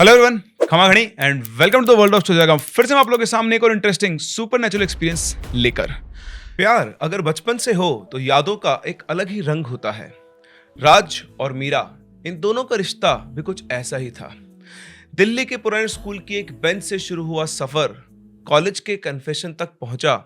Hello everyone, खमा घड़ी and welcome to the world of स्टोजागम। फिर से मैं आप लोगों के सामने एक और इंटरेस्टिंग सुपर नेचुरल एक्सपीरियंस लेकर। प्यार अगर बचपन से हो तो यादों का एक अलग ही रंग होता है। राज और मीरा, इन दोनों का रिश्ता भी कुछ ऐसा ही था। दिल्ली के पुराने स्कूल की एक बेंच से शुरू हुआ सफर कॉलेज के कन्फेशन तक पहुंचा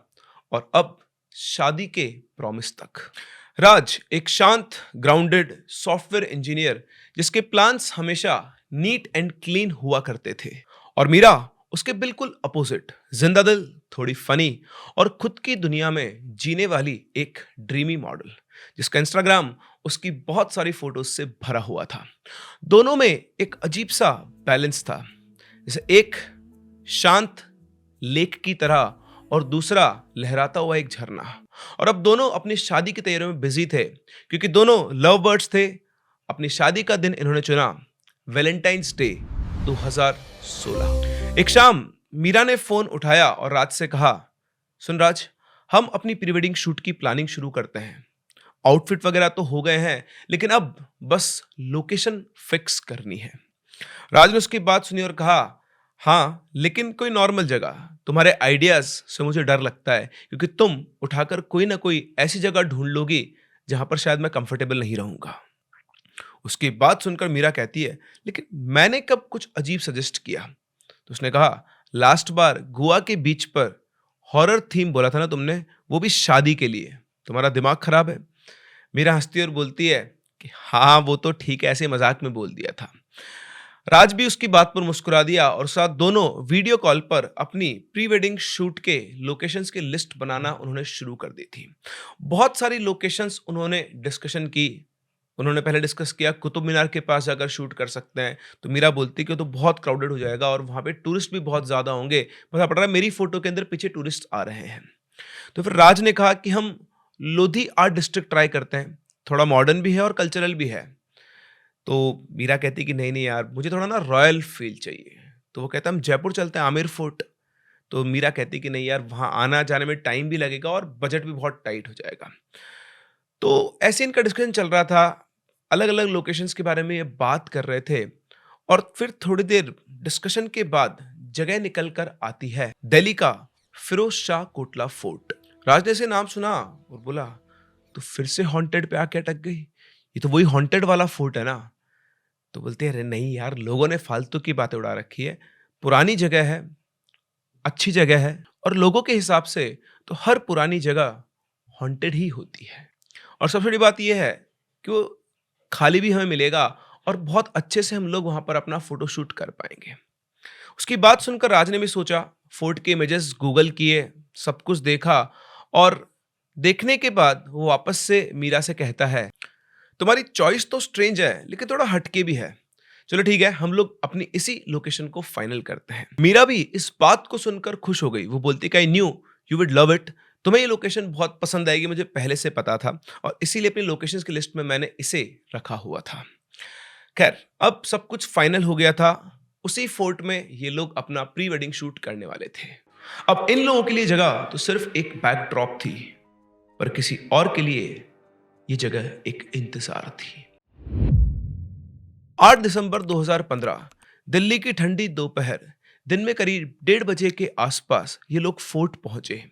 और अब शादी के प्रॉमिस तक। राज एक शांत, ग्राउंडेड सॉफ्टवेयर इंजीनियर जिसके प्लान्स हमेशा नीट एंड क्लीन हुआ करते थे, और मीरा उसके बिल्कुल अपोजिट, जिंदा दिल, थोड़ी फनी और खुद की दुनिया में जीने वाली एक ड्रीमी मॉडल जिसका इंस्टाग्राम उसकी बहुत सारी फोटोज से भरा हुआ था। दोनों में एक अजीब सा बैलेंस था, जैसे एक शांत लेक की तरह और दूसरा लहराता हुआ एक झरना। और अब दोनों अपनी शादी की तैयारियों में बिजी थे क्योंकि दोनों लव बर्ड्स थे। अपनी शादी का दिन इन्होंने चुना वैलेंटाइंस डे 2016। एक शाम मीरा ने फोन उठाया और राज से कहा, सुन राज, हम अपनी प्री वेडिंग शूट की प्लानिंग शुरू करते हैं। आउटफिट वगैरह तो हो गए हैं, लेकिन अब बस लोकेशन फिक्स करनी है। राज ने उसकी बात सुनी और कहा, हाँ लेकिन कोई नॉर्मल जगह। तुम्हारे आइडियाज से मुझे डर लगता है क्योंकि तुम उठाकर कोई ना कोई ऐसी जगह ढूंढ लोगी जहां पर शायद मैं कंफर्टेबल नहीं रहूंगा। उसकी बात सुनकर मीरा कहती है, लेकिन मैंने कब कुछ अजीब सजेस्ट किया? तो उसने कहा, लास्ट बार गोवा के बीच पर हॉरर थीम बोला था ना तुमने, वो भी शादी के लिए। तुम्हारा दिमाग खराब है? मीरा हंसती और बोलती है कि हाँ वो तो ठीक है, ऐसे मजाक में बोल दिया था। राज भी उसकी बात पर मुस्कुरा दिया और साथ दोनों वीडियो कॉल पर अपनी प्री वेडिंग शूट के लोकेशंस की लिस्ट बनाना उन्होंने शुरू कर दी थी। बहुत सारी लोकेशंस उन्होंने डिस्कशन की। उन्होंने पहले डिस्कस किया कुतुब मीनार के पास जाकर शूट कर सकते हैं, तो मीरा बोलती कि वो तो बहुत क्राउडेड हो जाएगा और वहाँ पे टूरिस्ट भी बहुत ज़्यादा होंगे। पता पड़ रहा है मेरी फोटो के अंदर पीछे टूरिस्ट आ रहे हैं। तो फिर राज ने कहा कि हम लोधी आर्ट डिस्ट्रिक्ट ट्राई करते हैं, थोड़ा मॉडर्न भी है और कल्चरल भी है। तो मीरा कहती कि नहीं नहीं यार, मुझे थोड़ा ना रॉयल फील चाहिए। तो वो कहता हम जयपुर चलते हैं, आमिर फोर्ट। तो मीरा कहती कि नहीं यार, वहाँ आना जाने में टाइम भी लगेगा और बजट भी बहुत टाइट हो जाएगा। तो ऐसे इनका डिस्कशन चल रहा था, अलग अलग लोकेशंस के बारे में ये बात कर रहे थे। और फिर थोड़ी देर डिस्कशन के बाद जगह निकल कर आती है दिल्ली का फिरोज शाह कोटला फोर्ट। राज ने से नाम सुना और बोला, तो फिर से हॉन्टेड पे आके अटक गई? ये तो वही हॉन्टेड वाला फोर्ट है ना? तो बोलते हैं, अरे नहीं यार, लोगों ने फालतू की बातें उड़ा रखी है। पुरानी जगह है, अच्छी जगह है, और लोगों के हिसाब से तो हर पुरानी जगह हॉन्टेड ही होती है। और सबसे बड़ी बात यह है कि वो खाली भी हमें मिलेगा और बहुत अच्छे से हम लोग वहां पर अपना फोटोशूट कर पाएंगे। उसकी बात सुनकर राज ने भी सोचा, फोर्ट के इमेजेस गूगल किए, सब कुछ देखा, और देखने के बाद वो वापस से मीरा से कहता है, तुम्हारी चॉइस तो स्ट्रेंज है लेकिन थोड़ा हटके भी है। चलो ठीक है, हम लोग अपनी इसी लोकेशन को फाइनल करते हैं। मीरा भी इस बात को सुनकर खुश हो गई। वो बोलती कि I knew you would love it. तुम्हें ये लोकेशन बहुत पसंद आएगी, मुझे पहले से पता था, और इसीलिए अपनी लोकेशंस की लिस्ट में मैंने इसे रखा हुआ था। खैर, अब सब कुछ फाइनल हो गया था। उसी फोर्ट में ये लोग अपना प्री वेडिंग शूट करने वाले थे। अब इन लोगों के लिए जगह तो सिर्फ एक बैकड्रॉप थी, पर किसी और के लिए ये जगह एक इंतजार थी। 8 दिसंबर 2015, दिल्ली की ठंडी दोपहर, दिन में करीब 1:30 के आसपास ये लोग फोर्ट पहुंचे।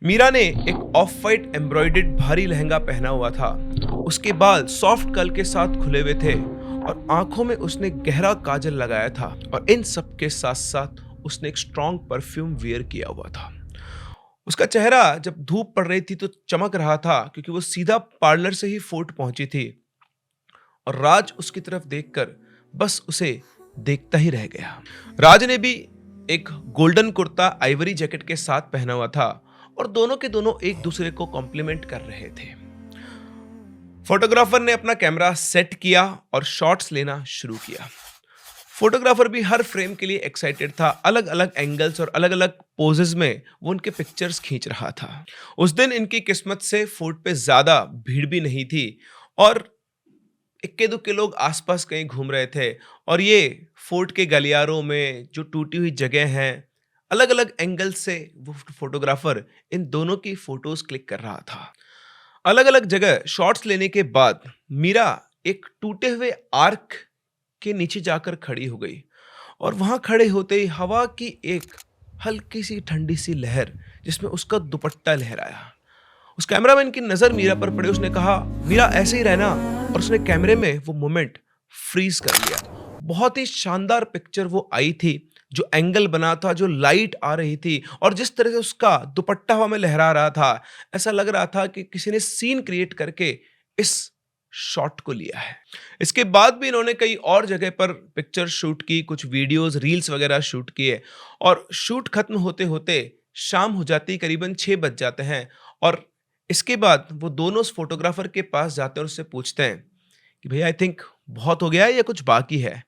मीरा ने एक ऑफ वाइट एम्ब्रॉयडर्ड भारी लहंगा पहना हुआ था। उसके बाल सॉफ्ट कर्ल के साथ खुले हुए थे और आंखों में उसने गहरा काजल लगाया था, और इन सब के साथ साथ उसने एक स्ट्रॉन्ग परफ्यूम वियर किया हुआ था। उसका चेहरा जब धूप पड़ रही थी तो चमक रहा था क्योंकि वो सीधा पार्लर से ही फोर्ट पहुंची थी। और राज उसकी तरफ देखकर बस उसे देखता ही रह गया। राज ने भी एक गोल्डन कुर्ता आइवरी जैकेट के साथ पहना हुआ था और दोनों के दोनों एक दूसरे को कॉम्प्लीमेंट कर रहे थे। फोटोग्राफर ने अपना कैमरा सेट किया और शॉट्स लेना शुरू किया। फोटोग्राफर भी हर फ्रेम के लिए एक्साइटेड था। अलग अलग एंगल्स और अलग अलग पोजेस में वो उनके पिक्चर्स खींच रहा था। उस दिन इनकी किस्मत से फोर्ट पे ज्यादा भीड़ भी नहीं थी और इक्के दुक्के लोग आसपास कहीं घूम रहे थे। और ये फोर्ट के गलियारों में जो टूटी हुई जगह हैं, अलग अलग एंगल से वो फोटोग्राफर इन दोनों की फोटोज क्लिक कर रहा था। अलग अलग जगह शॉट्स लेने के बाद मीरा एक टूटे हुए आर्क के नीचे जाकर खड़ी हो गई और वहाँ खड़े होते ही हवा की एक हल्की सी ठंडी सी लहर जिसमें उसका दुपट्टा लहराया। उस कैमरामैन की नज़र मीरा पर पड़ी, उसने कहा, "मीरा ऐसे ही रहना।" और उसने कैमरे में वो मोमेंट फ्रीज़ कर लिया। बहुत ही शानदार पिक्चर वो आई थी, जो एंगल बना था, जो लाइट आ रही थी और जिस तरह से उसका दुपट्टा हवा में लहरा रहा था, ऐसा लग रहा था कि किसी ने सीन क्रिएट करके इस शॉट को लिया है। इसके बाद भी इन्होंने कई और जगह पर पिक्चर शूट की, कुछ वीडियोज़, रील्स वगैरह शूट किए और शूट खत्म होते-होते शाम हो जाती, करीबन 6 बज जाते हैं और इसके बाद वो दोनों उस फ़ोटोग्राफ़र के पास जाते हैं और उससे पूछते हैं कि भैया आई थिंक बहुत हो गया है या कुछ बाकी है?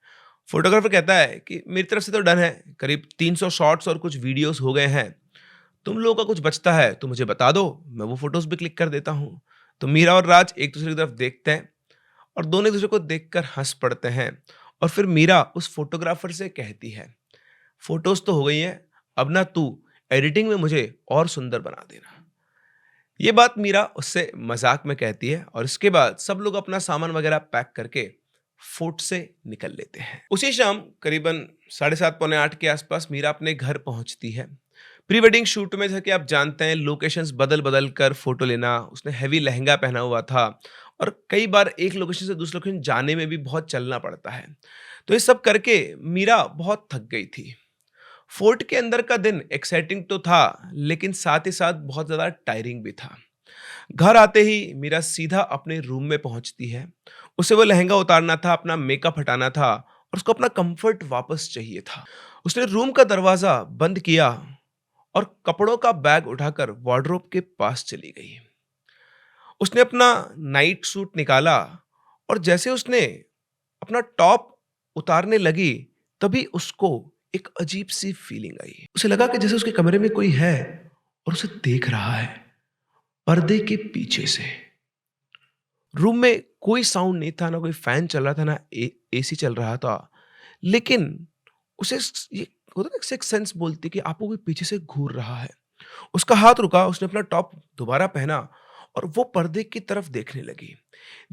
फ़ोटोग्राफ़र कहता है कि मेरी तरफ से तो डन है, करीब 300 शॉट्स और कुछ वीडियोज़ हो गए हैं। तुम लोगों का कुछ बचता है तो मुझे बता दो, मैं वो फ़ोटोज़ भी क्लिक कर देता हूँ। तो मीरा और राज एक-दूसरे की तरफ देखते हैं और दोनों एक-दूसरे को देखकर हँस पड़ते हैं और फिर मीरा उस फ़ोटोग्राफ़र से कहती है, "फ़ोटोज़ तो हो गई हैं, अब ना तू एडिटिंग में मुझे और सुंदर बना देना।" ये बात मीरा उससे मजाक में कहती है और इसके बाद सब लोग अपना सामान वगैरह पैक करके फोर्ट से निकल लेते हैं। उसी शाम करीबन 7:30 पौने 8 के आसपास मीरा अपने घर पहुंचती है। प्री वेडिंग शूट में जैसा कि आप जानते हैं, लोकेशंस बदल बदल कर फोटो लेना, उसने हैवी लहंगा पहना हुआ था और कई बार एक लोकेशन से दूसरे लोकेशन जाने में भी बहुत चलना पड़ता है। तो ये सब करके मीरा बहुत थक गई थी। फोर्ट के अंदर का दिन एक्साइटिंग तो था, लेकिन साथ ही साथ बहुत ज़्यादा टायरिंग भी था। घर आते ही मीरा सीधा अपने रूम में पहुंचती है। उसे वो लहंगा उतारना था, अपना मेकअप हटाना था और उसको अपना कंफर्ट वापस चाहिए था। उसने रूम का दरवाज़ा बंद किया और कपड़ों का बैग उठाकर वार्डरोब के पास चली गई। उसने अपना नाइट सूट निकाला और जैसे उसने अपना टॉप उतारने लगी, तभी उसको एक अजीब सी फीलिंग आई। उसे लगा कि जैसे उसके कमरे में कोई है और उसे देख रहा है पर्दे के पीछे से। रूम में कोई साउंड नहीं था, ना कोई फैन चल रहा था, ना एसी चल रहा था। लेकिन उसे ये होता है ना, सिक्स सेंस बोलती कि आपको कोई पीछे से घूर रहा है। उसका हाथ रुका, उसने अपना टॉप दोबारा पहना और वो पर्दे की तरफ देखने लगी।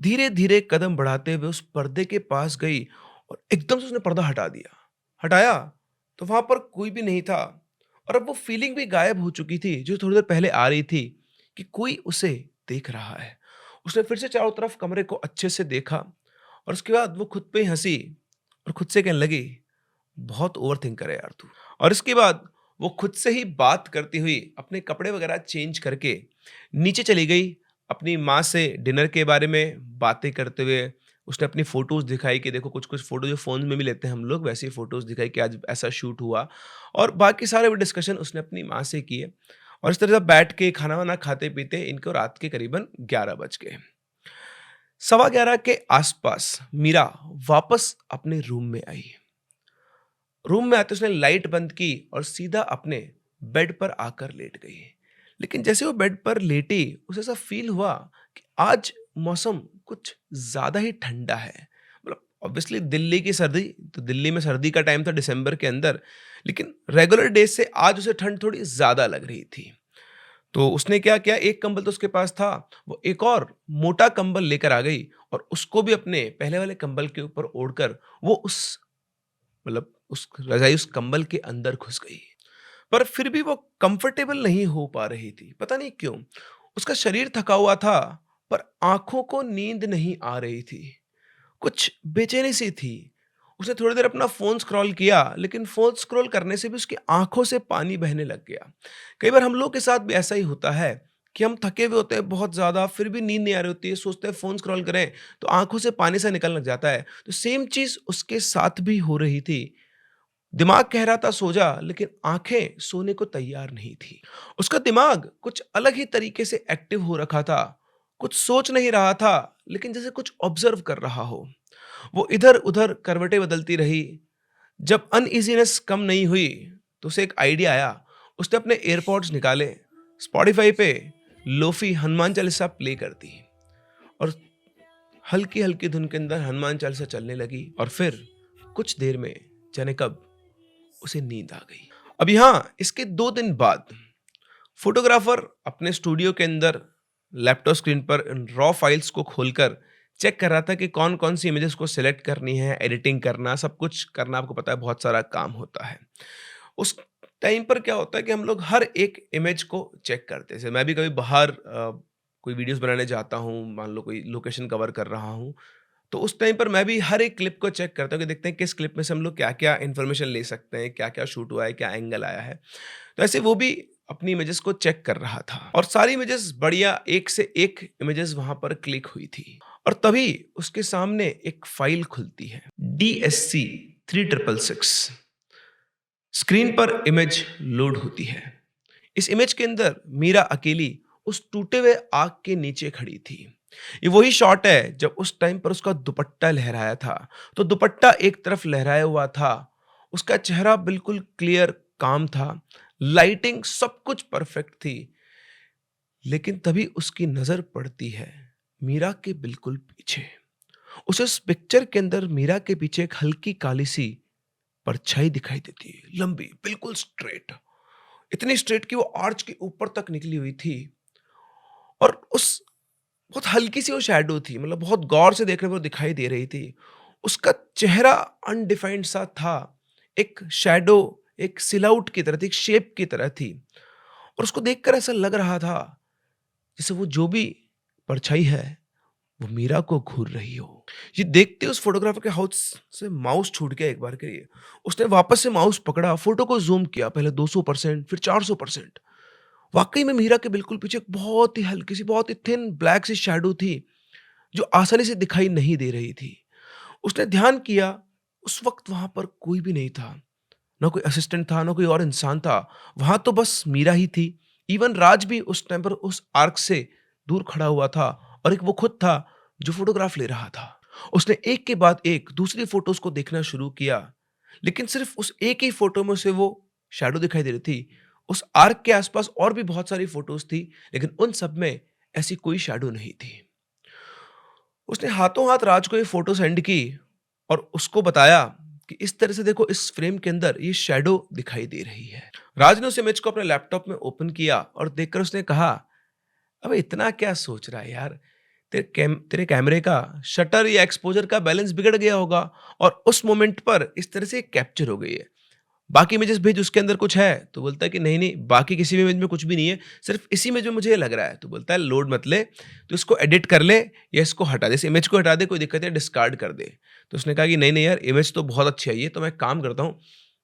धीरे-धीरे कदम बढ़ाते हुए उस पर्दे के पास गई और एकदम से उसने पर्दा हटा दिया। हटाया तो वहाँ पर कोई भी नहीं था और अब वो फीलिंग भी गायब हो चुकी थी, जो थोड़ी देर पहले आ रही थी कि कोई उसे देख रहा है। उसने फिर से चारों तरफ कमरे को अच्छे से देखा और उसके बाद वो खुद पे ही हँसी और खुद से कहने लगी, बहुत ओवरथिंकर है यार तू। और इसके बाद वो खुद से ही बात करती हुई अपने कपड़े वगैरह चेंज करके नीचे चली गई। अपनी माँ से डिनर के बारे में बातें करते हुए उसने अपनी फ़ोटोज़ दिखाई कि देखो कुछ-कुछ फ़ोटो जो फ़ोन में भी लेते हैं हम लोग, वैसी फ़ोटोज़ दिखाई कि आज ऐसा शूट हुआ और बाकी सारे वो डिस्कशन उसने अपनी माँ से किए और इस तरह से बैठ के खाना-वाना खाते-पीते इनको रात के करीबन 11 बज गए। सवा 11 के आसपास मीरा वापस अपने रूम में आई। रूम में आते उसने लाइट बंद की और सीधा अपने बेड पर आकर लेट गई। लेकिन जैसे वो बेड पर लेटी, उसे ऐसा फील हुआ कि आज मौसम कुछ ज़्यादा ही ठंडा है। मतलब ऑब्वियसली दिल्ली की सर्दी, तो दिल्ली में सर्दी का टाइम था दिसंबर के अंदर, लेकिन रेगुलर डेज़ से आज उसे ठंड थोड़ी ज़्यादा लग रही थी। तो उसने क्या किया, एक कंबल तो उसके पास था, वो एक और मोटा कंबल लेकर आ गई और उसको भी अपने पहले वाले कंबल के ऊपर ओढ़कर वो उस मतलब उस रज़ाई, उस कंबल के अंदर घुस गई। पर फिर भी वो कंफर्टेबल नहीं हो पा रही थी, पता नहीं क्यों? उसका शरीर थका हुआ था, पर आँखों को नींद नहीं आ रही थी। कुछ बेचैनी-सी थी। उसने थोड़ी देर अपना फ़ोन स्क्रॉल किया, लेकिन फ़ोन स्क्रॉल करने से भी उसकी आँखों से पानी बहने लग गया। कई बार हम लोगों के साथ भी ऐसा ही होता है कि हम थके हुए होते हैं बहुत ज़्यादा, फिर भी नींद नहीं आ रही होती है, सोचते हैं फ़ोन स्क्रॉल करें, तो आँखों से पानी सा निकलने लग जाता है। तो सेम चीज़ उसके साथ भी हो रही थी। दिमाग कह रहा था सो जा, लेकिन आँखें सोने को तैयार नहीं थी। उसका दिमाग कुछ अलग ही तरीके से एक्टिव हो रखा था। कुछ सोच नहीं रहा था, लेकिन जैसे कुछ ऑब्ज़र्व कर रहा हो। वो इधर-उधर करवटें बदलती रही। जब अनईज़ीनेस कम नहीं हुई, तो उसे एक आइडिया आया। उसने अपने एयरपॉड्स निकाले, स्पॉटिफ़ाई पे लोफ़ी हनुमान चालीसा प्ले कर दी और हल्की-हल्की धुन के अंदर हनुमान चालीसा चलने लगी और फिर कुछ देर में जाने कब उसे नींद आ गई। अब यहाँ इसके 2 दिन बाद फ़ोटोग्राफ़र अपने स्टूडियो के अंदर लैपटॉप स्क्रीन पर इन रॉ फ़ाइल्स को खोलकर चेक कर रहा था कि कौन-कौन सी इमेजेस को सेलेक्ट करनी है, एडिटिंग करना, सब कुछ करना आपको पता है बहुत सारा काम होता है। उस टाइम पर क्या होता है कि हम लोग हर एक इमेज को चेक करते हैं। जैसे मैं भी कभी बाहर कोई वीडियोज़ बनाने जाता हूँ, मान लो कोई लोकेशन कवर कर रहा हूँ, तो उस टाइम पर मैं भी हर एक क्लिप को चेक करता हूँ कि देखते हैं किस क्लिप में से हम लोग क्या-क्या इन्फॉर्मेशन ले सकते हैं, क्या-क्या शूट हुआ है, क्या एंगल आया है। तो ऐसे वो भी अपनी इमेजेस को चेक कर रहा था और सारी इमेजेस बढ़िया एक से एक इमेजेस वहां पर क्लिक हुई थी और तभी उसके सामने एक फाइल खुलती है DSC 3666। स्क्रीन पर इमेज लोड होती है। इस इमेज के अंदर मीरा अकेली उस टूटे हुए आग के नीचे खड़ी थी। ये वही शॉट है जब उस टाइम पर उसका दुपट्टा लहराया था। तो दुपट्टा एक तरफ लहराया हुआ था, उसका चेहरा बिल्कुल क्लियर काम था, लाइटिंग सब कुछ परफेक्ट थी। लेकिन तभी उसकी नजर पड़ती है मीरा के बिल्कुल पीछे। उसे उस पिक्चर के अंदर मीरा के पीछे एक हल्की काली सी परछाई दिखाई देती है, लंबी, बिल्कुल स्ट्रेट, इतनी स्ट्रेट कि वो आर्च के ऊपर तक निकली हुई थी और उस बहुत हल्की सी वो शैडो थी, मतलब बहुत गौर से देखने पर वो दिखाई दे रही थी। उसका चेहरा अनडिफाइंड सा था, एक शैडो, एक सिलाउट की तरह थी, एक शेप की तरह थी और उसको देखकर ऐसा लग रहा था जैसे वो जो भी परछाई है वो मीरा को घूर रही हो। ये देखते उस फोटोग्राफर के हाथ से माउस छूट गया एक बार के लिए। उसने वापस से माउस पकड़ा, फोटो को ज़ूम किया, पहले 200% फिर 400%। वाक़ई में मीरा के बिल्कुल पीछे एक बहुत ही हल्की सी, बहुत ही थिन ब्लैक सी शैडो थी, जो आसानी से दिखाई नहीं दे रही थी। उसने ध्यान किया, उस वक़्त वहाँ पर कोई भी नहीं था। ना कोई असिस्टेंट था, ना कोई और इंसान था। वहाँ तो बस मीरा ही थी। इवन राज भी उस टाइम पर उस आर्क से दूर खड़ा हुआ था और एक वो खुद था जो फ़ोटोग्राफ ले रहा था। उसने एक के बाद एक दूसरी फ़ोटोज़ को देखना शुरू किया, लेकिन सिर्फ़ उस एक ही फ़ोटो में से वो शैडो दिखाई दे रही थी। उस आर्क के आस-पास और भी बहुत सारी फ़ोटोज़ थी, लेकिन उन सब में ऐसी कोई शैडो नहीं थी। उसने हाथों-हाथ राज को ये फ़ोटो सेंड की और उसको बताया कि इस तरह से देखो, इस फ्रेम के अंदर ये शैडो दिखाई दे रही है। राज ने उस इमेज को अपने लैपटॉप में ओपन किया और देखकर उसने कहा, "अबे इतना क्या सोच रहा है यार? तेरे कैमरे का शटर या एक्सपोज़र का बैलेंस बिगड़ गया होगा और उस मोमेंट पर इस तरह से कैप्चर हो गई है। बाकी इमेजेस भेज, उसके अंदर कुछ है?" तो बोलता है कि नहीं नहीं, बाकी किसी भी इमेज में कुछ भी नहीं है, सिर्फ इसी इमेज में मुझे ये लग रहा है। तो बोलता है लोड मत ले, तो इसको एडिट कर ले या इसको हटा दे, इस इमेज को हटा दे, कोई दिक्कत है, डिस्कार्ड कर दे। तो उसने कहा कि नहीं नहीं यार, इमेज तो बहुत अच्छी आई है, तो मैं एक काम करता हूँ,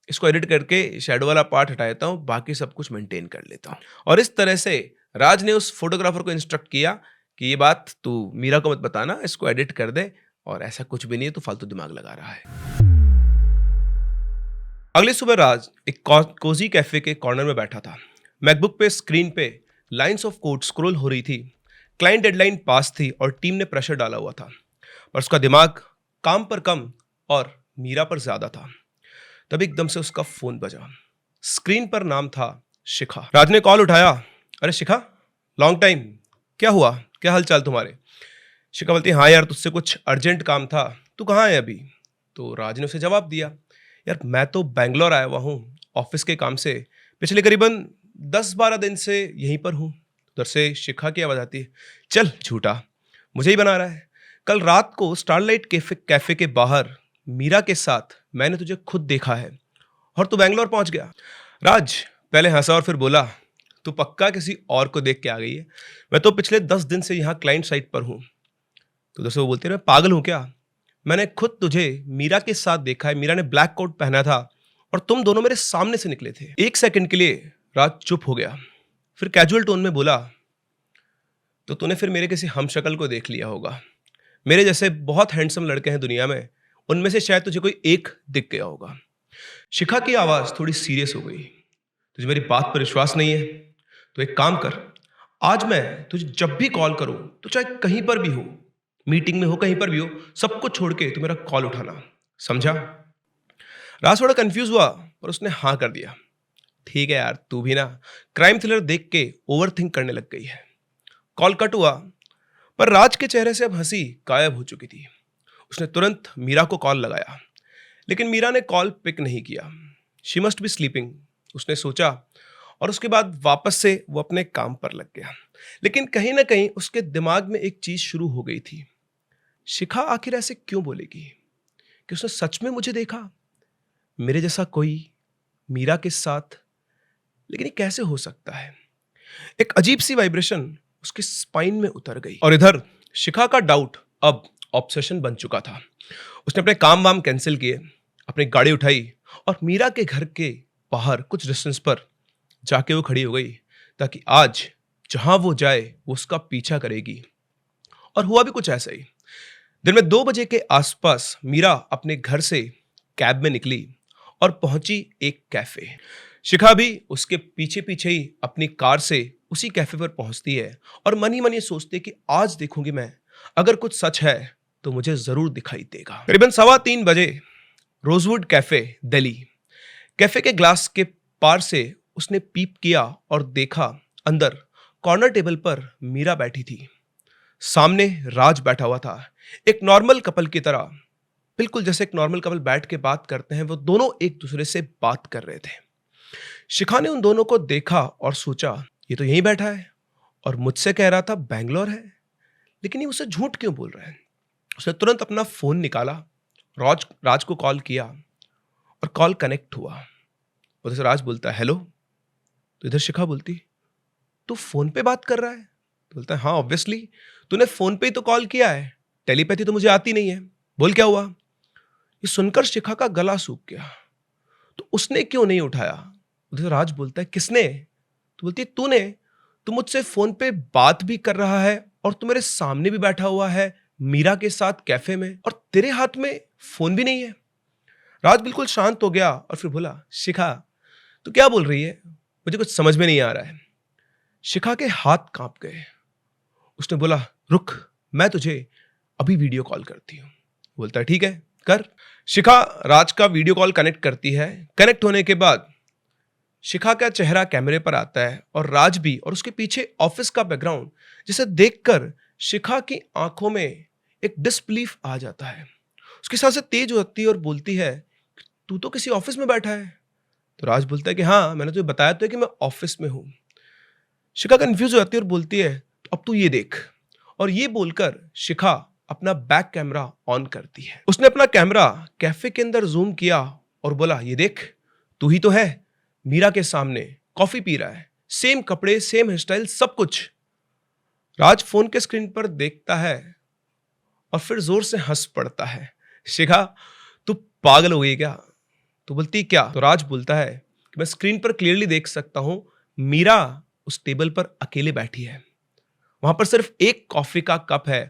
इसको एडिट करके शैडो वाला पार्ट हटा देता हूँ, बाकी सब कुछ मेंटेन कर लेता हूँ। और इस तरह से राज ने उस फोटोग्राफर को इंस्ट्रक्ट किया कि ये बात तू मीरा को मत बताना, इसको एडिट कर दे और ऐसा कुछ भी नहीं है, तो फालतू दिमाग लगा रहा है। अगली सुबह राज एक कोजी कैफे के कॉर्नर में बैठा था। मैकबुक पे स्क्रीन पे लाइंस ऑफ कोड स्क्रॉल हो रही थी। क्लाइंट डेडलाइन पास थी और टीम ने प्रेशर डाला हुआ था, पर उसका दिमाग काम पर कम और मीरा पर ज्यादा था। तभी एकदम से उसका फोन बजा। स्क्रीन पर नाम था शिखा। राज ने कॉल उठाया। अरे शिखा, लॉन्ग टाइम, क्या हुआ, क्या हाल चाल तुम्हारे? शिखा बोलती, हाँ यार, तुझसे कुछ अर्जेंट काम था, तू कहाँ है अभी? तो राज ने उसे जवाब दिया, यार मैं तो बैंगलोर आया हुआ हूँ ऑफिस के काम से, पिछले करीबन 10-12 दिन से यहीं पर हूँ। उधर से शिखा की आवाज़ आती है, चल झूठा, मुझे ही बना रहा है। कल रात को स्टारलाइट कैफे के बाहर मीरा के साथ मैंने तुझे खुद देखा है और तू बैंगलोर पहुंच गया। राज पहले हंसा और फिर बोला, तू पक्का किसी और को देख के आ गई है? मैं तो पिछले 10 दिन से यहाँ क्लाइंट साइट पर हूँ। तो दोस्तों वो बोलते रहे, पागल हूँ क्या? मैंने खुद तुझे मीरा के साथ देखा है। मीरा ने ब्लैक कोट पहना था और तुम दोनों मेरे सामने से निकले थे। एक सेकंड के लिए राज चुप हो गया, फिर कैजुअल टोन में बोला, तो तूने फिर मेरे किसी हमशक्ल को देख लिया होगा। मेरे जैसे बहुत हैंडसम लड़के हैं दुनिया में, उनमें से शायद तुझे कोई एक दिख गया होगा। शिखा की आवाज थोड़ी सीरियस हो गई। तुझे मेरी बात पर विश्वास नहीं है तो एक काम कर, आज मैं तुझे जब भी कॉल करूं, तो चाहे कहीं पर भी हो, मीटिंग में हो, कहीं पर भी हो, सब कुछ छोड़ के तू मेरा कॉल उठाना, समझा? राज थोड़ा कंफ्यूज हुआ पर उसने हाँ कर दिया। ठीक है यार, तू भी ना क्राइम थ्रिलर देख के ओवर थिंक करने लग गई है। कॉल कट हुआ पर राज के चेहरे से अब हंसी गायब हो चुकी थी। उसने तुरंत मीरा को कॉल लगाया, लेकिन मीरा ने कॉल पिक नहीं किया। शी मस्ट बी स्लीपिंग, उसने सोचा, और उसके बाद वापस से वो अपने काम पर लग गया। लेकिन कहीं ना कहीं उसके दिमाग में एक चीज शुरू हो गई थी। शिखा आखिर ऐसे क्यों बोलेगी? कि उसने सच में मुझे देखा, मेरे जैसा कोई मीरा के साथ? लेकिन ये कैसे हो सकता है? एक अजीब सी वाइब्रेशन उसके स्पाइन में उतर गई और इधर शिखा का डाउट अब ऑब्सेशन बन चुका था। उसने अपने काम वाम कैंसिल किए, अपनी गाड़ी उठाई और मीरा के घर के बाहर कुछ डिस्टेंस पर जाके वो खड़ी हो गई, ताकि आज जहां वो जाए वो उसका पीछा करेगी। और हुआ भी कुछ ऐसा ही। दिन में 2 बजे के आसपास मीरा अपने घर से कैब में निकली और पहुंची एक कैफे। शिखा भी उसके पीछे पीछे ही अपनी कार से उसी कैफे पर पहुंचती है और मन ही मन ये सोचती है कि आज देखूंगी मैं, अगर कुछ सच है तो मुझे जरूर दिखाई देगा। करीबन 3:15 बजे रोजवुड कैफे, दिल्ली। कैफे के ग्लास के पार से उसने पीप किया और देखा अंदर कॉर्नर टेबल पर मीरा बैठी थी। सामने राज बैठा हुआ था, एक नॉर्मल कपल की तरह, बिल्कुल जैसे एक नॉर्मल कपल बैठ के बात करते हैं, वो दोनों एक दूसरे से बात कर रहे थे। शिखा ने उन दोनों को देखा और सोचा ये तो यहीं बैठा है और मुझसे कह रहा था बैंगलोर है, लेकिन ये मुझसे झूठ क्यों बोल रहा है। उसने तुरंत अपना फोन निकाला, राज को कॉल किया और कॉल कनेक्ट हुआ। उधर से राज बोलता है हेलो, तो इधर शिखा बोलती तू फोन पे बात कर रहा है? तो बोलता है हाँ ऑब्वियसली, तूने फोन पे ही तो कॉल किया है, टेलीपैथी तो मुझे आती नहीं है, बोल क्या हुआ। ये सुनकर शिखा का गला सूख गया। तो उसने क्यों नहीं उठाया? उधर राज बोलता है किसने? तो बोलती है तूने, तू मुझसे फोन पे बात भी कर रहा है और तू मेरे सामने भी बैठा हुआ है मीरा के साथ कैफे में, और तेरे हाथ में फोन भी नहीं है। राज बिल्कुल शांत हो गया और फिर बोला शिखा तू क्या बोल रही है, मुझे कुछ समझ में नहीं आ रहा है। शिखा के हाथ कांप गए। उसने बोला रुक, मैं तुझे अभी वीडियो कॉल करती हूं। बोलता है ठीक है कर। शिखा राज का वीडियो कॉल कनेक्ट करती है। कनेक्ट होने के बाद शिखा का चेहरा कैमरे पर आता है और राज भी, और उसके पीछे ऑफिस का बैकग्राउंड, जिसे देखकर शिखा की आंखों में एक डिसबिलीफ आ जाता है। उसकी सांसें तेज हो जाती है और बोलती है तू तो किसी ऑफिस में बैठा है। तो राज बोलता है कि हाँ मैंने तुझे बताया तो है कि मैं ऑफिस में हूं। शिखा कंफ्यूज हो जाती है और बोलती है अब तू ये देख। और ये बोलकर शिखा अपना बैक कैमरा ऑन करती है। उसने अपना कैमरा कैफे के अंदर जूम किया और बोला ये देख तू ही तो है मीरा के सामने, कॉफी पी रहा है, सेम कपड़े, सेम हेयर स्टाइल, सब कुछ। राज फोन के स्क्रीन पर देखता है और फिर जोर से हंस पड़ता है। शिखा तू पागल हो गई क्या? तो बोलती क्या? तो राज बोलता है कि मैं स्क्रीन पर क्लियरली देख सकता हूं मीरा उस टेबल पर अकेले बैठी है, वहां पर सिर्फ एक कॉफी का कप है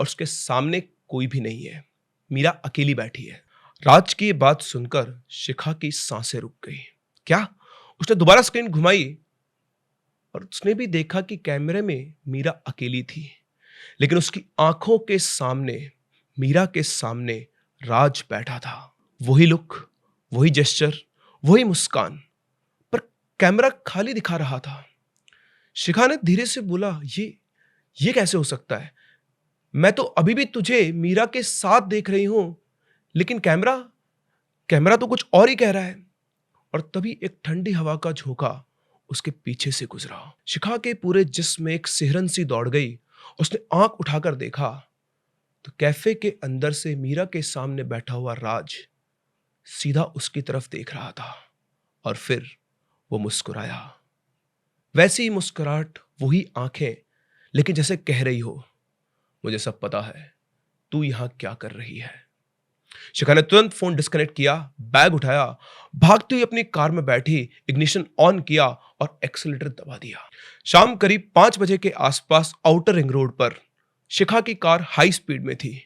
और उसके सामने कोई भी नहीं है, मीरा अकेली बैठी है। राज की ये बात सुनकर शिखा की सांसें रुक गई। क्या? उसने दोबारा स्क्रीन घुमाई और उसने भी देखा कि कैमरे में मीरा अकेली थी, लेकिन उसकी आंखों के सामने, मीरा के सामने राज बैठा था। वही लुक, वही जेस्चर, वही मुस्कान, पर कैमरा खाली दिखा रहा था। शिखा ने धीरे से बोला ये कैसे हो सकता है? मैं तो अभी भी तुझे मीरा के साथ देख रही हूं, लेकिन कैमरा तो कुछ और ही कह रहा है। और तभी एक ठंडी हवा का झोंका उसके पीछे से गुजरा। शिखा के पूरे जिस्म में एक सिहरन सी दौड़ गई। उसने आंख उठाकर देखा तो कैफे के अंदर से मीरा के सामने बैठा हुआ राज सीधा उसकी तरफ देख रहा था और फिर वो मुस्कुराया। वैसी ही मुस्कुराहट, वही आंखें, लेकिन जैसे कह रही हो मुझे सब पता है, तू यहां क्या कर रही है। शिखा ने तुरंत फोन डिस्कनेक्ट किया, बैग उठाया, भागती हुई अपनी कार में बैठी, इग्निशन ऑन किया और एक्सीलरेटर दबा दिया। शाम करीब 5 बजे के आसपास आउटर रिंग रोड पर शिखा की कार हाई स्पीड में थी।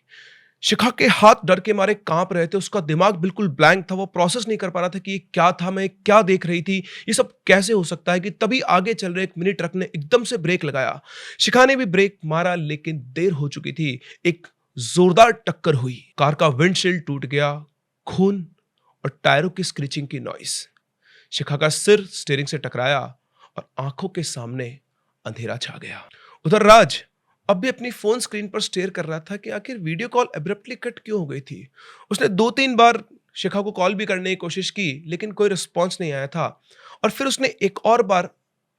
शिखा के हाथ डर के मारे कांप रहे थे, उसका दिमाग बिल्कुल ब्लैंक था, वो प्रोसेस नहीं कर पा रहा था कि ये क्या था, मैं क्या देख रही थी, ये सब कैसे हो सकता है। कि तभी आगे चल रहे एक मिनी ट्रक ने एकदम से ब्रेक लगाया। शिखा ने भी ब्रेक मारा, लेकिन देर हो चुकी थी। एक जोरदार टक्कर हुई, कार का विंडशील्ड टूट गया, खून और टायरों की स्क्रीचिंग की नॉइस। शिखा का सिर स्टीयरिंग से टकराया और आंखों के सामने अंधेरा छा गया। उधर राज अब भी अपनी फोन स्क्रीन पर स्टेयर कर रहा था कि आखिर वीडियो कॉल एब्रप्टली कट क्यों हो गई थी। उसने 2-3 बार शिखा को कॉल भी करने की कोशिश की, लेकिन कोई रिस्पॉन्स नहीं आया था। और फिर उसने एक और बार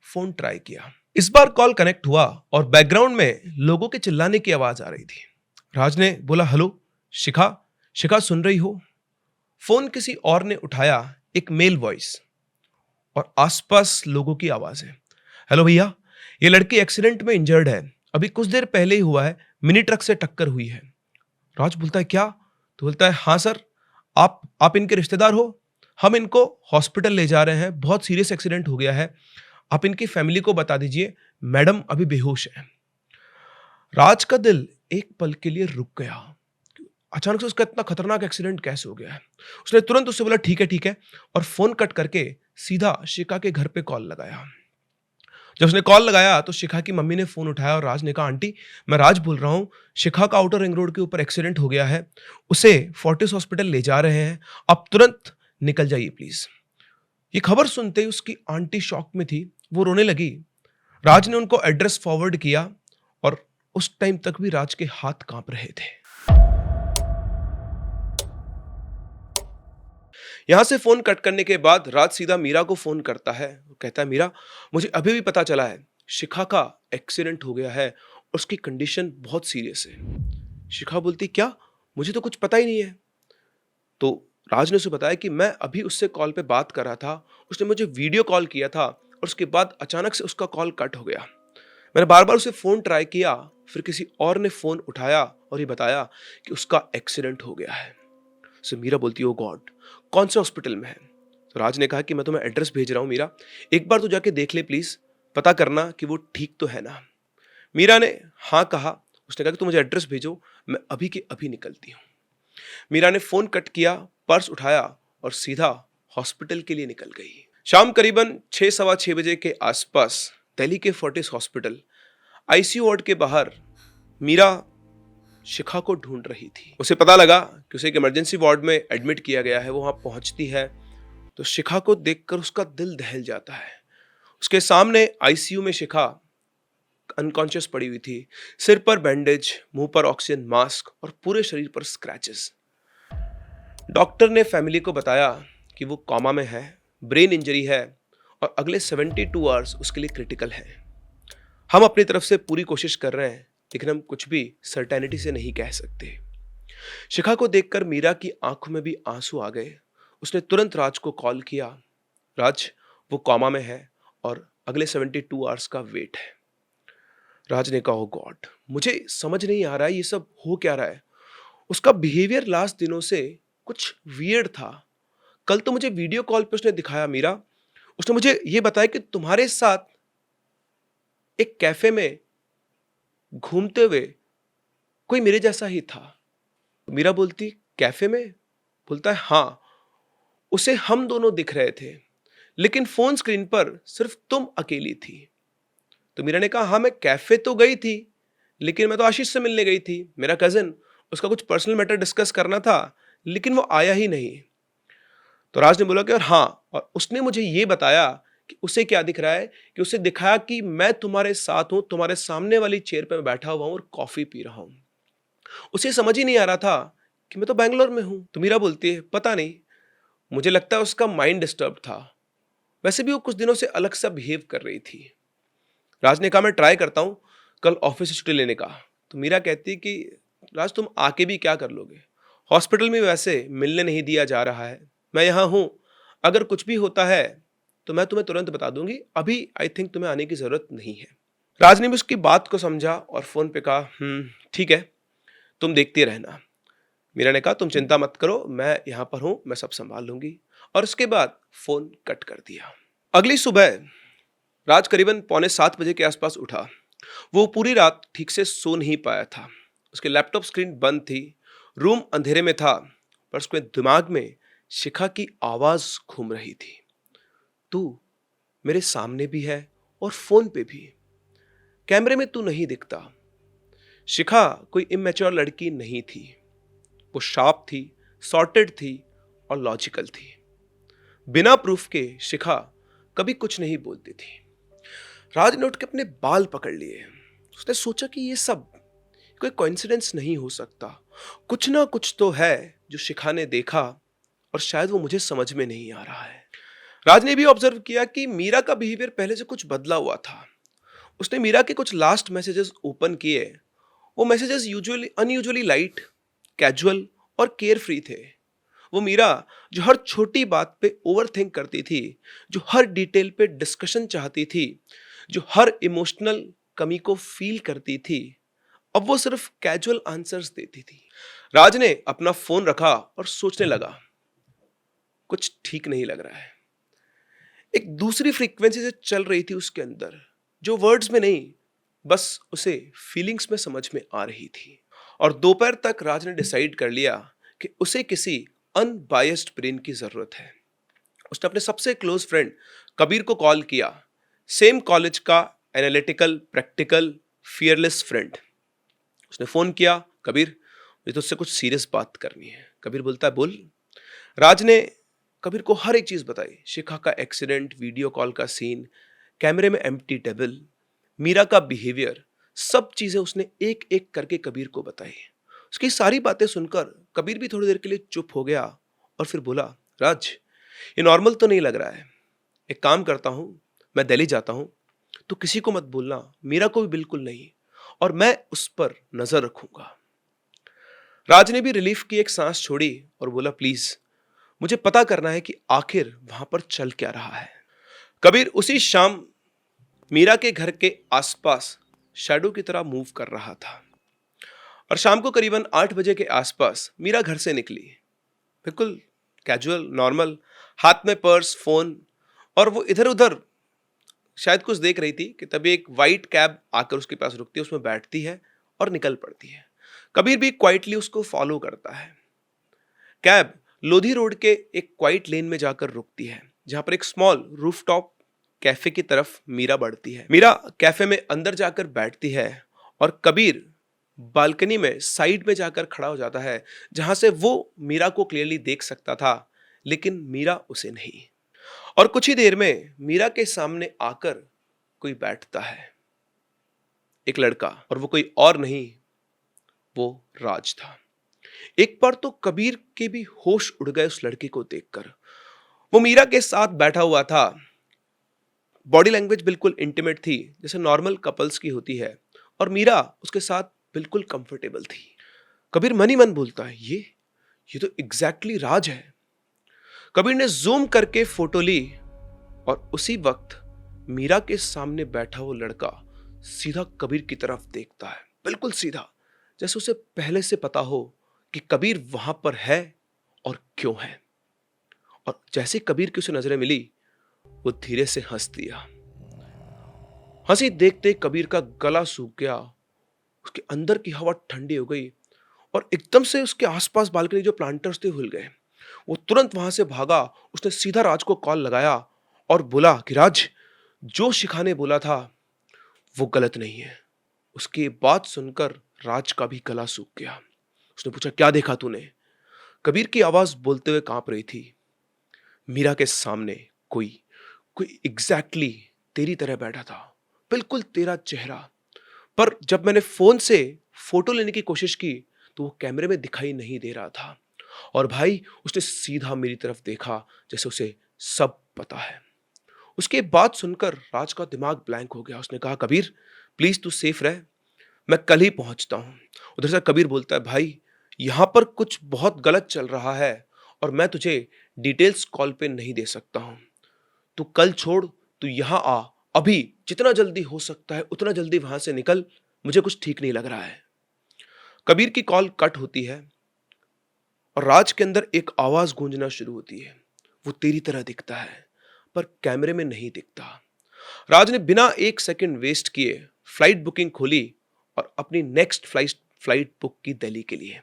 फोन ट्राई किया। इस बार कॉल कनेक्ट हुआ और बैकग्राउंड में लोगों के चिल्लाने की आवाज आ रही थी। राज ने बोला, हेलो शिखा, शिखा सुन रही हो? फोन किसी और ने उठाया, एक मेल वॉइस और आसपास लोगों की आवाज है। हेलो भैया, ये लड़की एक्सीडेंट में इंजर्ड है, अभी कुछ देर पहले ही हुआ है, मिनी ट्रक से टक्कर हुई है। राज बोलता है, क्या? तो बोलता है, हाँ सर, आप इनके रिश्तेदार हो? हम इनको हॉस्पिटल ले जा रहे हैं, बहुत सीरियस एक्सीडेंट हो गया है, आप इनकी फैमिली को बता दीजिए, मैडम अभी बेहोश है। राज का दिल एक पल के लिए रुक गया। अचानक से उसका इतना खतरनाक एक्सीडेंट कैसे हो गया है? उसने तुरंत उससे बोला, ठीक है ठीक है, और फोन कट करके सीधा शिखा के घर पे कॉल लगाया। जब उसने कॉल लगाया तो शिखा की मम्मी ने फोन उठाया और राज ने कहा, आंटी मैं राज बोल रहा हूँ, शिखा का आउटर रिंग रोड के ऊपर एक्सीडेंट हो गया है, उसे फोर्टिस हॉस्पिटल ले जा रहे हैं, आप तुरंत निकल जाइए प्लीज। ये खबर सुनते ही उसकी आंटी शॉक में थी, वो रोने लगी। राज ने उनको एड्रेस फॉरवर्ड किया और उस टाइम तक भी राज के हाथ कांप रहे थे। यहां से फोन कट करने के बाद राज सीधा मीरा को फोन करता है, वो कहता है, मीरा मुझे अभी भी पता चला है, शिखा का एक्सीडेंट हो गया है और उसकी कंडीशन बहुत सीरियस है। शिखा बोलती, क्या? मुझे तो कुछ पता ही नहीं है। तो राज ने उसे बताया कि मैं अभी उससे कॉल पे बात कर रहा था, उसने मुझे वीडियो कॉल किया था और उसके बाद अचानक से उसका कॉल कट हो गया। मैंने बार बार उसे फोन ट्राई किया, फिर किसी और ने फोन उठाया और ये बताया कि उसका एक्सीडेंट हो गया है। सो मीरा बोलती है, ओ गॉड, कौन से हॉस्पिटल में है? तो राज ने कहा कि मैं तुम्हें एड्रेस भेज रहा हूं मीरा, एक बार तो जाके देख ले प्लीज, पता करना कि वो ठीक तो है ना। मीरा ने हाँ कहा। उसने कहा कि तुम मुझे एड्रेस भेजो, मैं अभी के अभी निकलती हूँ। मीरा ने फोन कट किया, पर्स उठाया और सीधा हॉस्पिटल के लिए निकल गई। शाम करीबन 6 सवा 6 बजे के आसपास दिल्ली के फोर्टिस हॉस्पिटल आईसीयू वार्ड के बाहर मीरा शिखा को ढूंढ रही थी। उसे पता लगा कि उसे एक इमरजेंसी वार्ड में एडमिट किया गया है। वो वहां पहुंचती है तो शिखा को देखकर उसका दिल दहल जाता है। उसके सामने आईसीयू में शिखा अनकॉन्शियस पड़ी हुई थी, सिर पर बैंडेज, मुंह पर ऑक्सीजन मास्क और पूरे शरीर पर स्क्रैचेस। डॉक्टर ने फैमिली को बताया कि वो कोमा में है, ब्रेन इंजरी है और अगले 72 आवर्स उसके लिए क्रिटिकल है। हम अपनी तरफ से पूरी कोशिश कर रहे हैं, लेकिन हम कुछ भी सर्टेनिटी से नहीं कह सकते। शिखा को देखकर मीरा की आंखों में भी आंसू आ गए। उसने तुरंत राज को कॉल किया, राज वो कोमा में है और अगले 72 आवर्स का वेट है। राज ने कहा, गॉड, मुझे समझ नहीं आ रहा है ये सब हो क्या रहा है। उसका बिहेवियर लास्ट दिनों से कुछ वियर्ड था। कल तो मुझे वीडियो कॉल पे उसने दिखाया मीरा, उसने मुझे ये बताया कि तुम्हारे साथ एक कैफे में घूमते हुए कोई मेरे जैसा ही था। मीरा बोलती, कैफे में? बोलता है, हाँ, उसे हम दोनों दिख रहे थे, लेकिन फोन स्क्रीन पर सिर्फ तुम अकेली थी। तो मीरा ने कहा, हाँ मैं कैफे तो गई थी, लेकिन मैं तो आशीष से मिलने गई थी, मेरा कजिन, उसका कुछ पर्सनल मैटर डिस्कस करना था, लेकिन वो आया ही नहीं। तो राज ने बोला कि और हाँ, और उसने मुझे ये बताया कि उसे क्या दिख रहा है, कि उसे दिखाया कि मैं तुम्हारे साथ हूं, तुम्हारे सामने वाली चेयर पे मैं बैठा हुआ हूं और कॉफी पी रहा हूं। उसे समझ ही नहीं आ रहा था कि मैं तो बैंगलोर में हूं। तो मीरा बोलती है, पता नहीं, मुझे लगता है उसका माइंड डिस्टर्ब था, वैसे भी वो कुछ दिनों से अलग सा बिहेव कर रही थी। राज ने कहा, मैं ट्राई करता हूं कल ऑफिस से छुट्टी लेने का। तो मीरा कहती कि राज तुम आके भी क्या कर लोगे, हॉस्पिटल में वैसे मिलने नहीं दिया जा रहा है, मैं यहाँ हूँ, अगर कुछ भी होता है तो मैं तुम्हें तुरंत बता दूंगी, अभी आई थिंक तुम्हें आने की जरूरत नहीं है। राज ने भी उसकी बात को समझा और फोन पे कहा, ठीक है, तुम देखती रहना। मीरा ने कहा, तुम चिंता मत करो, मैं यहाँ पर हूँ, मैं सब संभाल लूंगी। और उसके बाद फोन कट कर दिया। अगली सुबह राज करीबन पौने 7 बजे के आसपास उठा। वो पूरी रात ठीक से सो नहीं पाया था। उसके लैपटॉप स्क्रीन बंद थी, रूम अंधेरे में था, पर उसके दिमाग में शिखा की आवाज घूम रही थी, तू मेरे सामने भी है और फोन पे भी, कैमरे में तू नहीं दिखता। शिखा कोई इमेच्योर लड़की नहीं थी, वो शार्प थी, सॉर्टेड थी और लॉजिकल थी। बिना प्रूफ के शिखा कभी कुछ नहीं बोलती थी। राज ने उठ के अपने बाल पकड़ लिए। उसने सोचा कि ये सब कोई कोइंसिडेंस नहीं हो सकता, कुछ ना कुछ तो है जो शिखा ने देखा और शायद वो मुझे समझ में नहीं आ रहा है। राज ने भी ऑब्जर्व किया कि मीरा का बिहेवियर पहले से कुछ बदला हुआ था। उसने मीरा के कुछ लास्ट मैसेजेस ओपन किए वो मैसेजेस अनयूजुअली लाइट, कैजुअल और केयर फ्री थे। वो मीरा जो हर छोटी बात पे ओवरथिंक करती थी, जो हर डिटेल पे डिस्कशन चाहती थी, जो हर इमोशनल कमी को फील करती थी, अब वो सिर्फ कैजुअल आंसर्स देती थी। राज ने अपना फोन रखा और सोचने लगा, कुछ ठीक नहीं लग रहा है। एक दूसरी फ्रीक्वेंसी से चल रही थी उसके अंदर, जो वर्ड्स में नहीं, बस उसे फीलिंग्स में समझ में आ रही थी। और दोपहर तक राज ने डिसाइड कर लिया कि उसे किसी अनबायस्ड ब्रेन की जरूरत है। उसने अपने सबसे क्लोज फ्रेंड कबीर को कॉल किया, सेम कॉलेज का एनालिटिकल, प्रैक्टिकल, फियरलेस फ्रेंड। उसने फोन किया, कबीर मुझे तुझसे कुछ सीरियस बात करनी है। कबीर बोलता है, बोल। राज ने कबीर को हर एक चीज बताई, शिखा का एक्सीडेंट, वीडियो कॉल का सीन, कैमरे में एम्प्टी टेबल, मीरा का बिहेवियर, सब चीजें उसने एक एक करके कबीर को बताई। उसकी सारी बातें सुनकर कबीर भी थोड़ी देर के लिए चुप हो गया और फिर बोला, राज ये नॉर्मल तो नहीं लग रहा है। एक काम करता हूं, मैं दिल्ली जाता हूं, तो किसी को मत बोलना, मीरा को भी बिल्कुल नहीं, और मैं उस पर नजर रखूंगा। राज ने भी रिलीफ की एक सांस छोड़ी और बोला, प्लीज मुझे पता करना है कि आखिर वहां पर चल क्या रहा है। कबीर उसी शाम मीरा के घर के आसपास शैडो की तरह मूव कर रहा था और शाम को करीबन 8 बजे के आसपास मीरा घर से निकली, बिल्कुल कैजुअल, नॉर्मल, हाथ में पर्स, फोन, और वो इधर उधर शायद कुछ देख रही थी कि तभी एक वाइट कैब आकर उसके पास रुकती है, उसमें बैठती है और निकल पड़ती है। कबीर भी क्वाइटली उसको फॉलो करता है। कैब लोधी रोड के एक क्वाइट लेन में जाकर रुकती है, जहां पर एक स्मॉल रूफटॉप कैफे की तरफ मीरा बढ़ती है। मीरा कैफे में अंदर जाकर बैठती है और कबीर बालकनी में साइड में जाकर खड़ा हो जाता है, जहां से वो मीरा को क्लियरली देख सकता था, लेकिन मीरा उसे नहीं। और कुछ ही देर में मीरा के सामने आकर कोई बैठता है, एक लड़का, और वो कोई और नहीं, वो राज था। एक बार तो कबीर के भी होश उड़ गए उस लड़के को देखकर। वो मीरा के साथ बैठा हुआ था, बॉडी लैंग्वेज बिल्कुल इंटीमेट थी, जैसे नॉर्मल कपल्स की होती है, और मीरा उसके साथ बिल्कुल कंफर्टेबल थी। कबीर मन ही मन बोलता है, ये तो एग्जैक्टली राज है। कबीर ने जूम करके फोटो ली और उसी वक्त मीरा के सामने बैठा वो लड़का सीधा कबीर की तरफ देखता है, बिल्कुल सीधा, जैसे उसे पहले से पता हो कि कबीर वहां पर है और क्यों है। और जैसे कबीर की उसे नजरें मिली, वो धीरे से हंस दिया। हंसी देखते कबीर का गला सूख गया, उसके अंदर की हवा ठंडी हो गई और एकदम से उसके आसपास बालकनी जो प्लांटर्स थे हिल गए। वो तुरंत वहां से भागा, उसने सीधा राज को कॉल लगाया और बोला कि राज, जो शिखा ने बोला था वो गलत नहीं है। उसकी बात सुनकर राज का भी गला सूख गया। उसने पूछा, क्या देखा तूने? कबीर की आवाज बोलते हुए कांप रही थी, मीरा के सामने कोई कोई एग्जैक्टली तेरी तरह बैठा था, बिल्कुल तेरा चेहरा, पर जब मैंने फोन से फोटो लेने की कोशिश की तो वो कैमरे में दिखाई नहीं दे रहा था। और भाई, उसने सीधा मेरी तरफ देखा, जैसे उसे सब पता है। उसके बात सुनकर राज का दिमाग ब्लैंक हो गया। उसने कहा, कबीर प्लीज तू सेफ रह, मैं कल ही पहुंचता हूं। उधर से कबीर बोलता है, भाई यहां पर कुछ बहुत गलत चल रहा है और मैं तुझे डिटेल्स कॉल पे नहीं दे सकता हूं। तू कल छोड़, तू यहां आ, अभी जितना जल्दी हो सकता है उतना जल्दी वहां से निकल, मुझे कुछ ठीक नहीं लग रहा है। कबीर की कॉल कट होती है और राज के अंदर एक आवाज गूंजना शुरू होती है, वो तेरी तरह दिखता है पर कैमरे में नहीं दिखता। राज ने बिना एक सेकंड वेस्ट किए फ्लाइट बुकिंग खोली और अपनी नेक्स्ट फ्लाइट बुक की दिल्ली के लिए।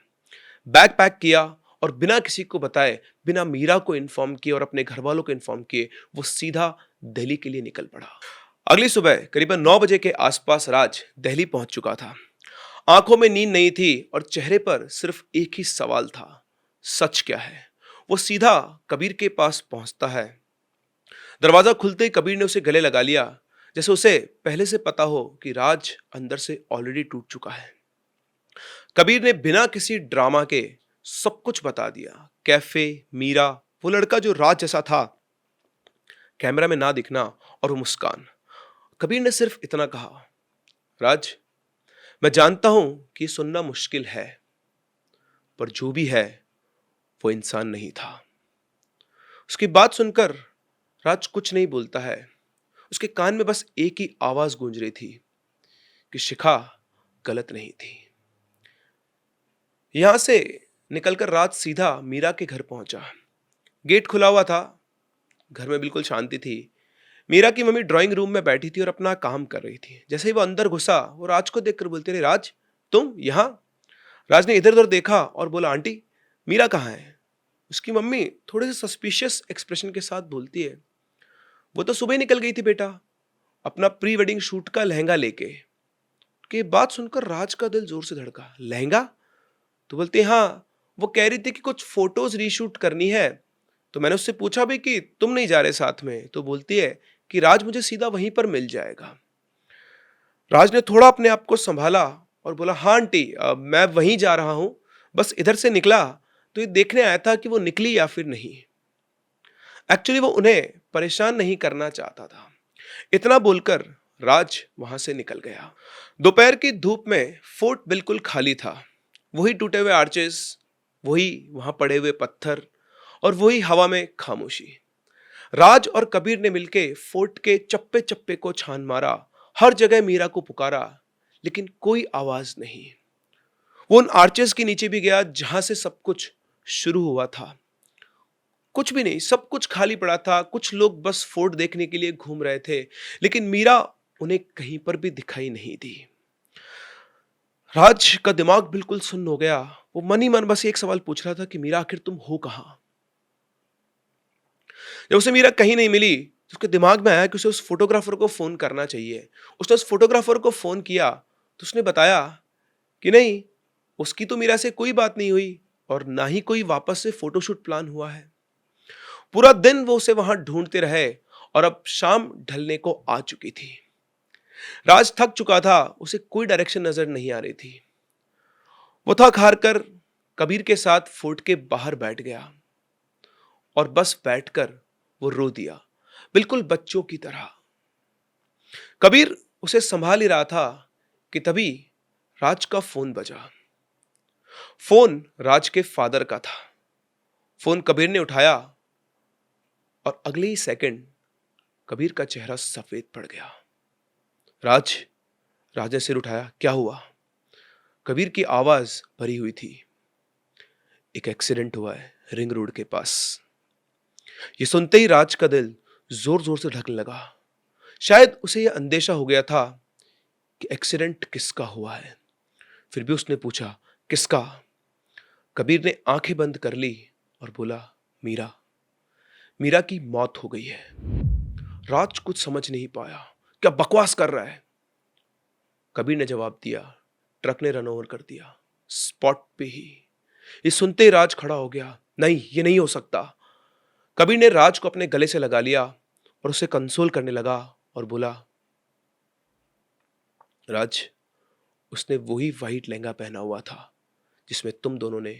बैग पैक किया और बिना किसी को बताए, बिना मीरा को इन्फॉर्म किए और अपने घर वालों को इन्फॉर्म किए, वो सीधा दिल्ली के लिए निकल पड़ा। अगली सुबह करीबन 9 बजे के आसपास राज दिल्ली पहुंच चुका था। आंखों में नींद नहीं थी और चेहरे पर सिर्फ एक ही सवाल था, सच क्या है? वो सीधा कबीर के पास पहुंचता है। दरवाजा खुलते ही कबीर ने उसे गले लगा लिया, जैसे उसे पहले से पता हो कि राज अंदर से ऑलरेडी टूट चुका है। कबीर ने बिना किसी ड्रामा के सब कुछ बता दिया, कैफे, मीरा, वो लड़का जो राज जैसा था, कैमरा में ना दिखना और वो मुस्कान। कबीर ने सिर्फ इतना कहा, राज मैं जानता हूं कि ये सुनना मुश्किल है, पर जो भी है वो इंसान नहीं था। उसकी बात सुनकर राज कुछ नहीं बोलता है। उसके कान में बस एक ही आवाज गूंज रही थी कि शिखा गलत नहीं थी। यहां से निकलकर राज सीधा मीरा के घर पहुंचा। गेट खुला हुआ था। घर में बिल्कुल शांति थी। मीरा की मम्मी ड्राइंग रूम में बैठी थी और अपना काम कर रही थी। जैसे ही वो अंदर घुसा, वो राज को देखकर बोलती रही, राज तुम यहाँ? राज ने इधर उधर देखा और बोला, आंटी मीरा कहाँ है? उसकी मम्मी थोड़े से सस्पिशियस एक्सप्रेशन के साथ बोलती है, वो तो सुबह ही निकल गई थी बेटा, अपना प्री वेडिंग शूट का लहंगा लेके। कि बात सुनकर राज का दिल जोर से धड़का। लहंगा? तो बोलती है, हाँ, वो कह रही थी कि कुछ फोटोज रीशूट करनी है। तो मैंने उससे पूछा भी कि तुम नहीं जा रहे साथ में? तो बोलती है कि राज मुझे सीधा वहीं पर मिल जाएगा। राज ने थोड़ा अपने आप को संभाला और बोला, हाँ आंटी, मैं वहीं जा रहा हूं, बस इधर से निकला तो ये देखने आया था कि वो निकली या फिर नहीं। एक्चुअली वो उन्हें परेशान नहीं करना चाहता था। इतना बोलकर राज वहां से निकल गया। दोपहर की धूप में फोर्ट बिल्कुल खाली था। वही टूटे हुए आर्चेस, वही वहां पड़े हुए पत्थर और वही हवा में खामोशी। राज और कबीर ने मिलके फोर्ट के चप्पे चप्पे को छान मारा, हर जगह मीरा को पुकारा, लेकिन कोई आवाज नहीं। वो उन आर्चेस के नीचे भी गया जहां से सब कुछ शुरू हुआ था। कुछ भी नहीं, सब कुछ खाली पड़ा था। कुछ लोग बस फोर्ट देखने के लिए घूम रहे थे, लेकिन मीरा उन्हें कहीं पर भी दिखाई नहीं दी। राज का दिमाग बिल्कुल सुन्न हो गया। वो मन ही मन बस एक सवाल पूछ रहा था कि मीरा आखिर तुम हो कहां? जब उसे मीरा कहीं नहीं मिली तो उसके दिमाग में आया कि उसे उस फोटोग्राफर को फोन करना चाहिए। उसने उस फोटोग्राफर को फोन किया तो उसने बताया कि नहीं, उसकी तो मीरा से कोई बात नहीं हुई और ना ही कोई वापस से फोटोशूट प्लान हुआ है। पूरा दिन वो उसे वहां ढूंढते रहे और अब शाम ढलने को आ चुकी थी। राज थक चुका था, उसे कोई डायरेक्शन नजर नहीं आ रही थी। वो थक हार कर कबीर के साथ फोर्ट के बाहर बैठ गया और बस बैठकर वो रो दिया, बिल्कुल बच्चों की तरह। कबीर उसे संभाल ही रहा था कि तभी राज का फोन बजा। फोन राज के फादर का था। फोन कबीर ने उठाया और अगले ही सेकंड कबीर का चेहरा सफेद पड़ गया। राज, राज ने सिर उठाया, क्या हुआ? कबीर की आवाज भरी हुई थी, एक एक्सीडेंट हुआ है रिंग रोड के पास। ये सुनते ही राज का दिल जोर जोर से धड़कने लगा। शायद उसे यह अंदेशा हो गया था कि एक्सीडेंट किसका हुआ है। फिर भी उसने पूछा, किसका? कबीर ने आंखें बंद कर ली और बोला, मीरा, मीरा की मौत हो गई है। राज कुछ समझ नहीं पाया, क्या बकवास कर रहा है? कबीर ने जवाब दिया, ट्रक ने रन ओवर कर दिया, स्पॉट पे ही। ये सुनते ही राज खड़ा हो गया। नहीं, ये नहीं हो सकता। कबीर ने राज को अपने गले से लगा लिया और उसे कंसोल करने लगा और बोला, राज, उसने वही वाइट लहंगा पहना हुआ था जिसमें तुम दोनों ने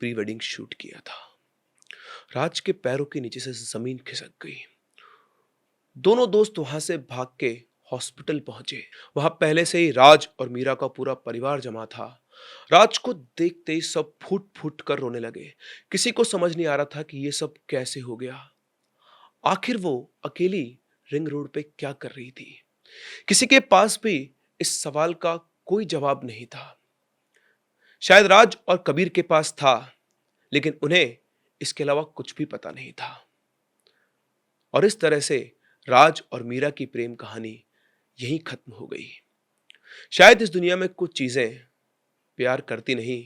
प्री वेडिंग शूट किया था। राज के पैरों के नीचे से जमीन खिसक गई। दोनों दोस्त वहां से भाग के हॉस्पिटल पहुंचे। वहां पहले से ही राज और मीरा का पूरा परिवार जमा था। राज को देखते ही सब फूट फूट कर रोने लगे। किसी को समझ नहीं आ रहा था कि ये सब कैसे हो गया। आखिर वो अकेली रिंग रोड पे क्या कर रही थी? किसी के पास भी इस सवाल का कोई जवाब नहीं था। शायद राज और कबीर के पास था, लेकिन उन्हें इसके अलावा कुछ भी पता नहीं था। और इस तरह से राज और मीरा की प्रेम कहानी यहीं खत्म हो गई। शायद इस दुनिया में कुछ चीजें प्यार करती नहीं,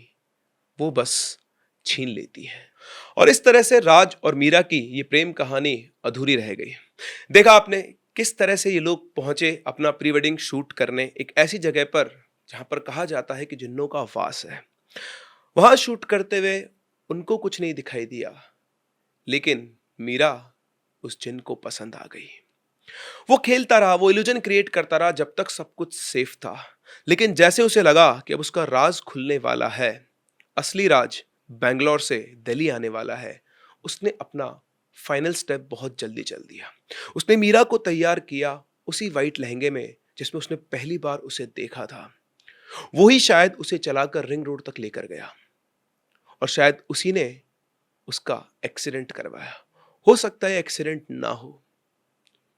वो बस छीन लेती है। और इस तरह से राज और मीरा की ये प्रेम कहानी अधूरी रह गई। देखा आपने किस तरह से ये लोग पहुंचे अपना प्री वेडिंग शूट करने एक ऐसी जगह पर जहां पर कहा जाता है कि जिन्नों का वास है। वहां शूट करते हुए उनको कुछ नहीं दिखाई दिया, लेकिन मीरा उस जिन को पसंद आ गई। वो खेलता रहा, वो इल्यूजन क्रिएट करता रहा जब तक सब कुछ सेफ था। लेकिन जैसे उसे लगा कि अब उसका राज खुलने वाला है, असली राज बैंगलोर से दिल्ली आने वाला है, उसने अपना फाइनल स्टेप बहुत जल्दी चल दिया। उसने मीरा को तैयार किया उसी वाइट लहंगे में जिसमें उसने पहली बार उसे देखा था। वही शायद उसे चलाकर रिंग रोड तक लेकर गया और शायद उसी ने उसका एक्सीडेंट करवाया। हो सकता है एक्सीडेंट ना हो,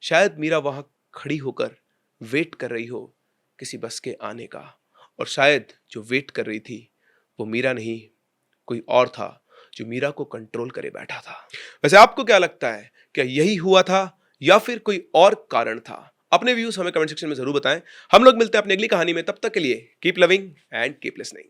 शायद मीरा वहां खड़ी होकर वेट कर रही हो किसी बस के आने का, और शायद जो वेट कर रही थी वो मीरा नहीं, कोई और था जो मीरा को कंट्रोल करे बैठा था। वैसे आपको क्या लगता है, क्या यही हुआ था या फिर कोई और कारण था? अपने व्यूज हमें कमेंट सेक्शन में जरूर बताएं। हम लोग मिलते हैं अपनी अगली कहानी में, तब तक के लिए keep loving and keep listening.